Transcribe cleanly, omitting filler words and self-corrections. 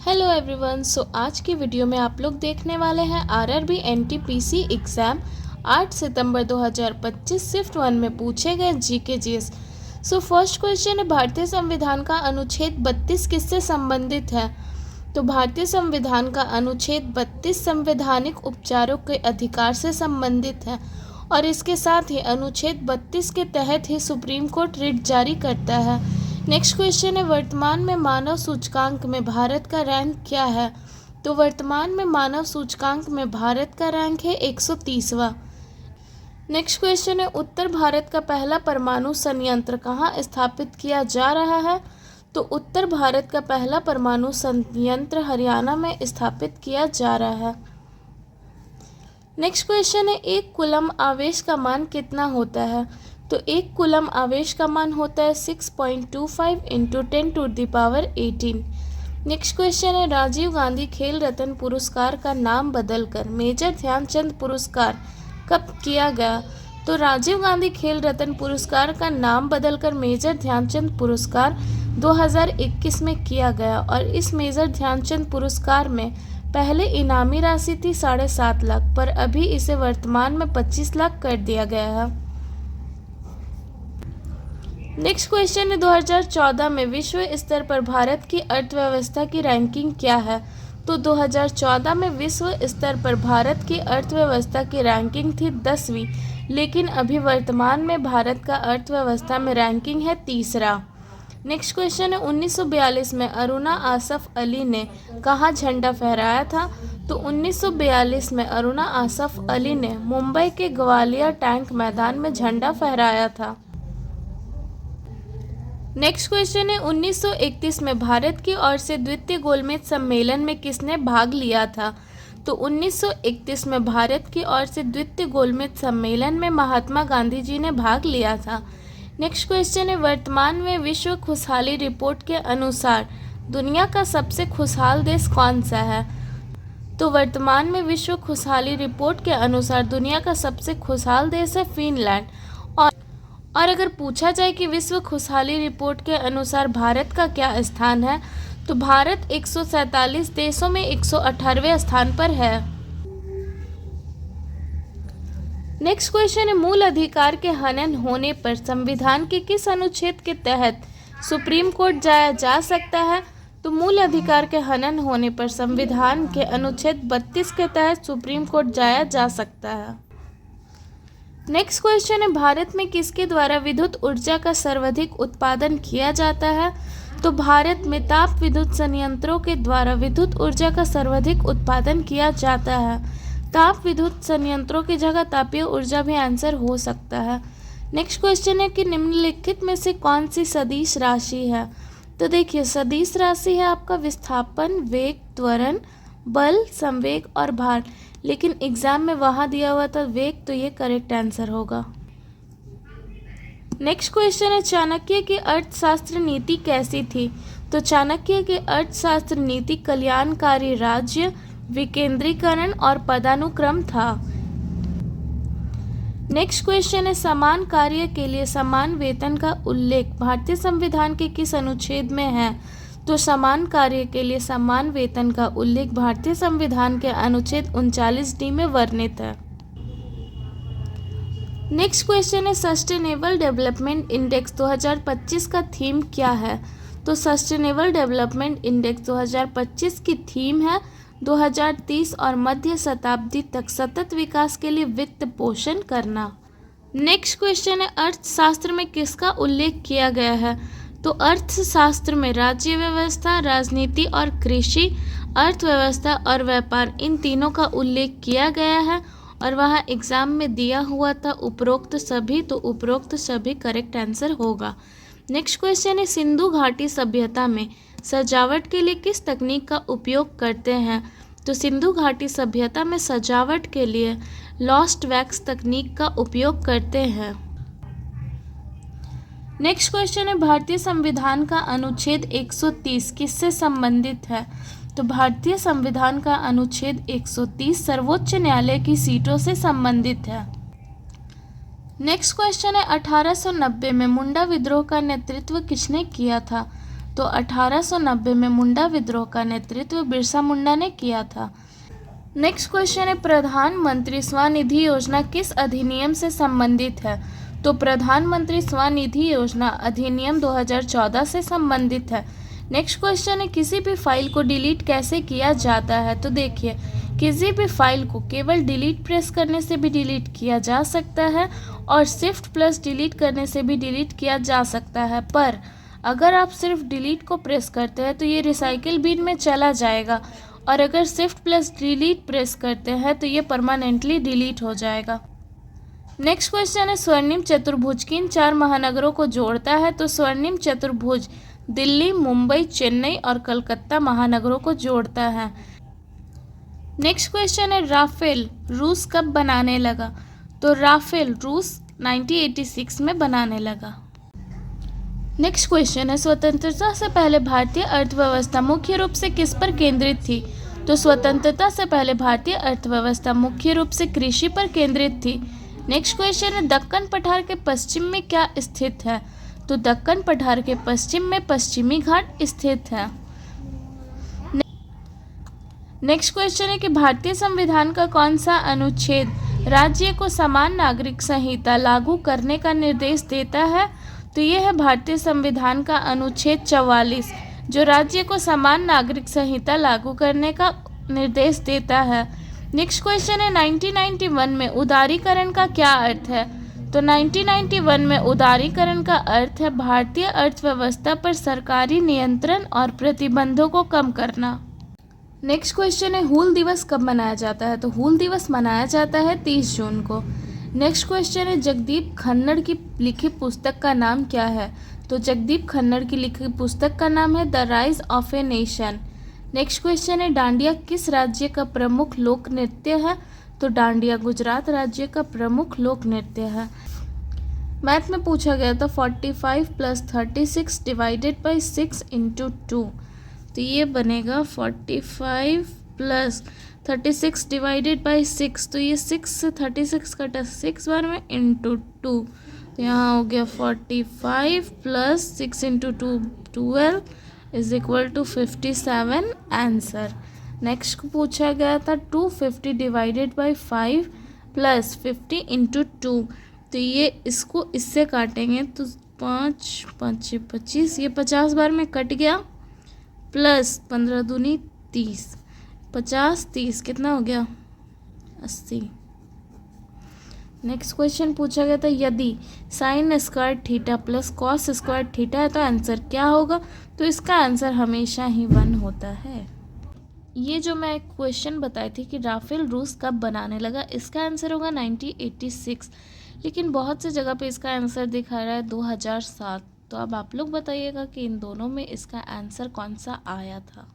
Hello everyone. आज की video में आप लोग देखने वाले हैं आरआरबी एनटीपीसी एग्ज़ाम 8 सितंबर 2025 शिफ्ट 1 में पूछे गए जीके जीएस। फर्स्ट क्वेश्चन है, भारतीय संविधान का अनुच्छेद 32 किससे संबंधित है? तो भारतीय संविधान का अनुच्छेद 32 संवैधानिक उपचारों के अधिकार से संबंधित है और इसके साथ ही अनुच्छेद 32 के तहत ही सुप्रीम कोर्ट रिट जारी करता है। नेक्स्ट क्वेश्चन है, वर्तमान में मानव सूचकांक में भारत का रैंक क्या है? तो वर्तमान में मानव सूचकांक में भारत का रैंक है 130वां। नेक्स्ट क्वेश्चन है, उत्तर भारत का पहला परमाणु संयंत्र कहाँ स्थापित किया जा रहा है? तो उत्तर भारत का पहला परमाणु संयंत्र हरियाणा में स्थापित किया जा रहा है। नेक्स्ट क्वेश्चन है, एक कूलम आवेश का मान कितना होता है? तो एक कूलम आवेश का मान होता है 6.25 × 10⁻18। नेक्स्ट क्वेश्चन है, राजीव गांधी खेल रत्न पुरस्कार का नाम बदलकर मेजर ध्यानचंद पुरस्कार कब किया गया? तो राजीव गांधी खेल रत्न पुरस्कार का नाम बदलकर मेजर ध्यानचंद पुरस्कार 2021 में किया गया और इस मेजर ध्यानचंद पुरस्कार में पहले इनामी राशि थी 7.5 लाख, पर अभी इसे वर्तमान में 25 लाख कर दिया गया है। नेक्स्ट क्वेश्चन है, 2014 में विश्व स्तर पर भारत की अर्थव्यवस्था की रैंकिंग क्या है? तो 2014 में विश्व स्तर पर भारत की अर्थव्यवस्था की रैंकिंग थी 10वीं, लेकिन अभी वर्तमान में भारत का अर्थव्यवस्था में रैंकिंग है 3रा। नेक्स्ट क्वेश्चन है, 1942 में अरुणा आसफ अली ने कहाँ झंडा फहराया था? तो 1942 में अरुणा आसफ अली ने मुंबई के ग्वालियर टैंक मैदान में झंडा फहराया था। नेक्स्ट क्वेश्चन है, 1931 में भारत की ओर से द्वितीय गोलमेज सम्मेलन में किसने भाग लिया था? तो 1931 में भारत की ओर से द्वितीय गोलमेज सम्मेलन में महात्मा गांधी जी ने भाग लिया था। नेक्स्ट क्वेश्चन है, वर्तमान में विश्व खुशहाली रिपोर्ट के अनुसार दुनिया का सबसे खुशहाल देश कौन सा है? तो वर्तमान में विश्व खुशहाली रिपोर्ट के अनुसार दुनिया का सबसे खुशहाल देश है फिनलैंड। और अगर पूछा जाए कि विश्व खुशहाली रिपोर्ट के अनुसार भारत का क्या स्थान है, तो भारत 147 देशों में 118वें स्थान पर है। नेक्स्ट क्वेश्चन है, मूल अधिकार के हनन होने पर संविधान के किस अनुच्छेद के तहत सुप्रीम कोर्ट जाया जा सकता है? तो मूल अधिकार के हनन होने पर संविधान के अनुच्छेद 32 के तहत सुप्रीम कोर्ट जाया जा सकता है। नेक्स्ट क्वेश्चन है, भारत में किसके द्वारा विद्युत ऊर्जा का सर्वाधिक उत्पादन किया जाता है? तो भारत में ताप विद्युत संयंत्रों के द्वारा विद्युत ऊर्जा का सर्वाधिक उत्पादन किया जाता है। ताप विद्युत संयंत्रों की जगह तापीय ऊर्जा भी आंसर हो सकता है। नेक्स्ट क्वेश्चन है कि निम्नलिखित में से कौन सी सदिश राशि है? तो देखिए, सदिश राशि है आपका विस्थापन, वेग, त्वरण, बल, संवेग और भार, लेकिन एग्जाम में वहाँ दिया हुआ था वेग, तो ये करेक्ट आंसर होगा। नेक्स्ट क्वेश्चन है, चाणक्य की अर्थशास्त्र नीति कैसी थी? तो चाणक्य की अर्थशास्त्र नीति कल्याणकारी राज्य, विकेंद्रीकरण और पदानुक्रम था। नेक्स्ट क्वेश्चन है, समान कार्य के लिए समान वेतन का उल्लेख भारतीय संविधान के किस अनुच्छेद में है? तो समान कार्य के लिए समान वेतन का उल्लेख भारतीय संविधान के अनुच्छेद 39D में वर्णित है। नेक्स्ट क्वेश्चन है, सस्टेनेबल डेवलपमेंट इंडेक्स 2025 का थीम क्या है? तो सस्टेनेबल डेवलपमेंट इंडेक्स 2025 की थीम है 2030 और मध्य शताब्दी तक सतत विकास के लिए वित्त पोषण करना। नेक्स्ट क्वेश्चन है, अर्थशास्त्र में किसका उल्लेख किया गया है? तो अर्थशास्त्र में राज्य व्यवस्था, राजनीति और कृषि, अर्थव्यवस्था और व्यापार, इन तीनों का उल्लेख किया गया है और वहाँ एग्जाम में दिया हुआ था उपरोक्त सभी, तो उपरोक्त सभी करेक्ट आंसर होगा। नेक्स्ट क्वेश्चन है, सिंधु घाटी सभ्यता में सजावट के लिए किस तकनीक का उपयोग करते हैं? तो सिंधु घाटी सभ्यता में सजावट के लिए लॉस्ट वैक्स तकनीक का उपयोग करते हैं। नेक्स्ट क्वेश्चन है, भारतीय संविधान का अनुच्छेद 130 किससे संबंधित है? तो भारतीय संविधान का अनुच्छेद 130 सर्वोच्च न्यायालय की सीटों से संबंधित है। नेक्स्ट क्वेश्चन है, 1890 में मुंडा विद्रोह का नेतृत्व किसने किया था? तो 1890 में मुंडा विद्रोह का नेतृत्व बिरसा मुंडा ने किया था। नेक्स्ट क्वेश्चन है, प्रधानमंत्री स्वनिधि योजना किस अधिनियम से संबंधित है? तो प्रधानमंत्री स्वनिधि योजना अधिनियम 2014 से संबंधित है। नेक्स्ट क्वेश्चन है, किसी भी फाइल को डिलीट कैसे किया जाता है? तो देखिए, किसी भी फाइल को केवल डिलीट प्रेस करने से भी डिलीट किया जा सकता है और शिफ्ट प्लस डिलीट करने से भी डिलीट किया जा सकता है, पर अगर आप सिर्फ डिलीट को प्रेस करते हैं तो ये रिसाइकिल बिन में चला जाएगा, और अगर शिफ्ट प्लस डिलीट प्रेस करते हैं तो ये परमानेंटली डिलीट हो जाएगा। नेक्स्ट क्वेश्चन है, स्वर्णिम चतुर्भुज किन 4 महानगरों को जोड़ता है? तो स्वर्णिम चतुर्भुज दिल्ली, मुंबई, चेन्नई और कलकत्ता महानगरों को जोड़ता है। नेक्स्ट क्वेश्चन है, राफेल रूस कब बनाने लगा? तो राफेल रूस 1986 में बनाने लगा। नेक्स्ट क्वेश्चन है, स्वतंत्रता से पहले भारतीय अर्थव्यवस्था मुख्य रूप से किस पर केंद्रित थी? तो स्वतंत्रता से पहले भारतीय अर्थव्यवस्था मुख्य रूप से कृषि पर केंद्रित थी। नेक्स्ट क्वेश्चन है, दक्कन पठार के पश्चिम में क्या स्थित है? तो दक्कन पठार के पश्चिम में पश्चिमी घाट स्थित है। नेक्स्ट क्वेश्चन है कि भारतीय संविधान का कौन सा अनुच्छेद राज्य को समान नागरिक संहिता लागू करने का निर्देश देता है? तो ये है भारतीय संविधान का अनुच्छेद 44, जो राज्य को समान नागरिक संहिता लागू करने का निर्देश देता है। नेक्स्ट क्वेश्चन है, 1991 में उदारीकरण का क्या अर्थ है? तो 1991 में उदारीकरण का अर्थ है भारतीय अर्थव्यवस्था पर सरकारी नियंत्रण और प्रतिबंधों को कम करना। नेक्स्ट क्वेश्चन है, हूल दिवस कब मनाया जाता है? तो हूल दिवस मनाया जाता है 30 जून को। नेक्स्ट क्वेश्चन है, जगदीप खन्नड़ की लिखी पुस्तक का नाम क्या है? तो जगदीप खन्नड़ की लिखी पुस्तक का नाम है the rise of a nation. Next question है, डांडिया किस राज्य का प्रमुख लोक नृत्य है? तो डांडिया गुजरात राज्य का प्रमुख लोक नृत्य है। मैथ में पूछा गया था 45 + 36 डिवाइडेड बाई 6 × 2, तो ये बनेगा 45 + 36 डिवाइडेड बाई 6, तो ये 6 से 36 कटा 6 बार में × 2, तो यहाँ हो गया 45 + 6 × 2 12 = 57 आंसर। नेक्स्ट पूछा गया था 250 डिवाइडेड बाई 5 + 50 × 2, तो ये इसको इससे काटेंगे तो 5 5 25, ये 50 बार में कट गया, प्लस 15 दूनी 30, 50 30 कितना हो गया 80। नेक्स्ट क्वेश्चन पूछा गया था, यदि sin² थीटा + cos² थीटा है तो आंसर क्या होगा? तो इसका आंसर हमेशा ही 1 होता है। ये जो मैं एक क्वेश्चन बताई थी कि राफेल रूस कब बनाने लगा, इसका आंसर होगा 1986, लेकिन बहुत सी जगह पे इसका आंसर दिखा रहा है 2007। तो अब आप लोग बताइएगा कि इन दोनों में इसका आंसर कौन सा आया था।